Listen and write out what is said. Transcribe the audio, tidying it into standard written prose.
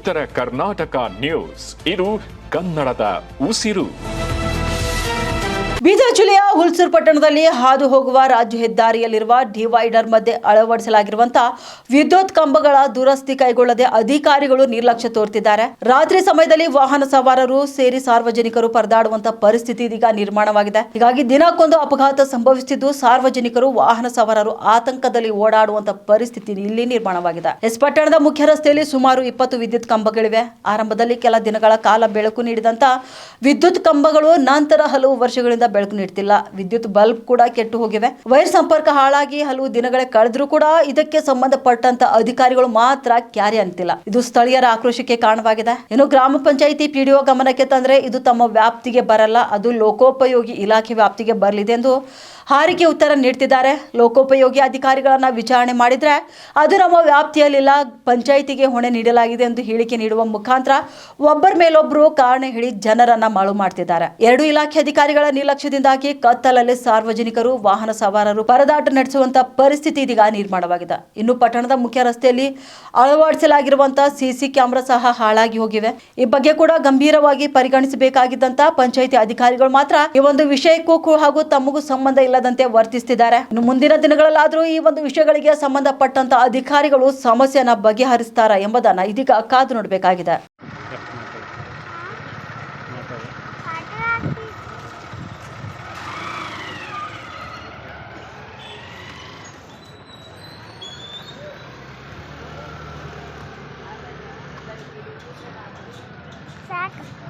ಉತ್ತರ ಕರ್ನಾಟಕ ನ್ಯೂಸ್. ಇದು ಕನ್ನಡದ ಉಸಿರು. ಬೀದರ್ ಜಿಲ್ಲೆಯ ಹುಲ್ಸೂರು ಪಟ್ಟಣದಲ್ಲಿ ಹಾದು ಹೋಗುವ ರಾಜ್ಯ ಹೆದ್ದಾರಿಯಲ್ಲಿರುವ ಡಿವೈಡರ್ ಮಧ್ಯೆ ಅಳವಡಿಸಲಾಗಿರುವಂತಹ ವಿದ್ಯುತ್ ಕಂಬಗಳ ದುರಸ್ತಿ ಕೈಗೊಳ್ಳದೆ ಅಧಿಕಾರಿಗಳು ನಿರ್ಲಕ್ಷ್ಯ ತೋರುತ್ತಿದ್ದಾರೆ. ರಾತ್ರಿ ಸಮಯದಲ್ಲಿ ವಾಹನ ಸವಾರರು ಸೇರಿ ಸಾರ್ವಜನಿಕರು ಪರದಾಡುವಂತಹ ಪರಿಸ್ಥಿತಿ ಇದೀಗ ನಿರ್ಮಾಣವಾಗಿದೆ. ಹೀಗಾಗಿ ದಿನಕ್ಕೊಂದು ಅಪಘಾತ ಸಂಭವಿಸುತ್ತಿದ್ದು ಸಾರ್ವಜನಿಕರು ವಾಹನ ಸವಾರರು ಆತಂಕದಲ್ಲಿ ಓಡಾಡುವಂತಹ ಪರಿಸ್ಥಿತಿ ಇಲ್ಲಿ ನಿರ್ಮಾಣವಾಗಿದೆ. ಪಟ್ಟಣದ ಮುಖ್ಯ ರಸ್ತೆಯಲ್ಲಿ ಸುಮಾರು 20 ವಿದ್ಯುತ್ ಕಂಬಗಳಿವೆ. ಆರಂಭದಲ್ಲಿ ಕೆಲ ದಿನಗಳ ಕಾಲ ಬೆಳಕು ನೀಡಿದಂತ ವಿದ್ಯುತ್ ಕಂಬಗಳು ನಂತರ ಹಲವು ವರ್ಷಗಳಿಂದ ಬೆಳಕು ನೀಡುತ್ತಿಲ್ಲ. ವಿದ್ಯುತ್ ಬಲ್ಬ್ ಕೂಡ ಕೆಟ್ಟು ಹೋಗಿವೆ. ವೈರ್ ಸಂಪರ್ಕ ಹಾಳಾಗಿ ಹಲವು ದಿನಗಳೇ ಕಳೆದ್ರೂ ಕೂಡ ಇದಕ್ಕೆ ಸಂಬಂಧಪಟ್ಟಂತ ಅಧಿಕಾರಿಗಳು ಮಾತ್ರ ಕ್ಯಾರಿ ಅಂತಿಲ್ಲ. ಇದು ಸ್ಥಳೀಯರ ಆಕ್ರೋಶಕ್ಕೆ ಕಾರಣವಾಗಿದೆ. ಇನ್ನು ಗ್ರಾಮ ಪಂಚಾಯಿತಿ ಪಿಡಿಒ ಗಮನಕ್ಕೆ ತಂದ್ರೆ ಇದು ತಮ್ಮ ವ್ಯಾಪ್ತಿಗೆ ಬರಲ್ಲ, ಅದು ಲೋಕೋಪಯೋಗಿ ಇಲಾಖೆ ವ್ಯಾಪ್ತಿಗೆ ಬರಲಿದೆ ಎಂದು ಹಾರಿಕೆ ಉತ್ತರ ನೀಡುತ್ತಿದ್ದಾರೆ. ಲೋಕೋಪಯೋಗಿ ಅಧಿಕಾರಿಗಳನ್ನ ವಿಚಾರಣೆ ಮಾಡಿದ್ರೆ ಅದು ನಮ್ಮ ವ್ಯಾಪ್ತಿಯಲ್ಲಿಲ್ಲ, ಪಂಚಾಯಿತಿಗೆ ಹೊಣೆ ನೀಡಲಾಗಿದೆ ಎಂದು ಹೇಳಿಕೆ ನೀಡುವ ಮುಖಾಂತರ ಒಬ್ಬರ ಮೇಲೊಬ್ಬರು ಕಾರಣ ಹೇಳಿ ಜನರನ್ನ ಮಳು ಮಾಡ್ತಿದ್ದಾರೆ. ಎರಡು ಇಲಾಖೆ ಅಧಿಕಾರಿಗಳ ನಿರ್ಲಕ್ಷ್ಯದಿಂದಾಗಿ ಕತ್ತಲಲ್ಲಿ ಸಾರ್ವಜನಿಕರು ವಾಹನ ಸವಾರರು ಪರದಾಟ ನಡೆಸುವಂತಹ ಪರಿಸ್ಥಿತಿ ಇದೀಗ ನಿರ್ಮಾಣವಾಗಿದೆ. ಇನ್ನು ಪಟ್ಟಣದ ಮುಖ್ಯ ರಸ್ತೆಯಲ್ಲಿ ಅಳವಡಿಸಲಾಗಿರುವಂತಹ ಸಿಸಿ ಕ್ಯಾಮೆರಾ ಸಹ ಹಾಳಾಗಿ ಹೋಗಿವೆ. ಈ ಬಗ್ಗೆ ಕೂಡ ಗಂಭೀರವಾಗಿ ಪರಿಗಣಿಸಬೇಕಾಗಿದ್ದಂತ ಪಂಚಾಯಿತಿ ಅಧಿಕಾರಿಗಳು ಮಾತ್ರ ಈ ಒಂದು ವಿಷಯಕ್ಕೂ ಹಾಗೂ ತಮಗೂ ಸಂಬಂಧ ಇಲ್ಲದಂತೆ ವರ್ತಿಸುತ್ತಿದ್ದಾರೆ. ಇನ್ನು ಮುಂದಿನ ದಿನಗಳಲ್ಲಾದರೂ ಈ ಒಂದು ವಿಷಯಗಳಿಗೆ ಸಂಬಂಧಪಟ್ಟಂತ ಅಧಿಕಾರಿಗಳು ಸಮಸ್ಯೆಯನ್ನ ಬಗೆಹರಿಸ್ತಾರ ಎಂಬುದನ್ನ ಇದೀಗ ಕಾದು ನೋಡಬೇಕಾಗಿದೆ. Sack.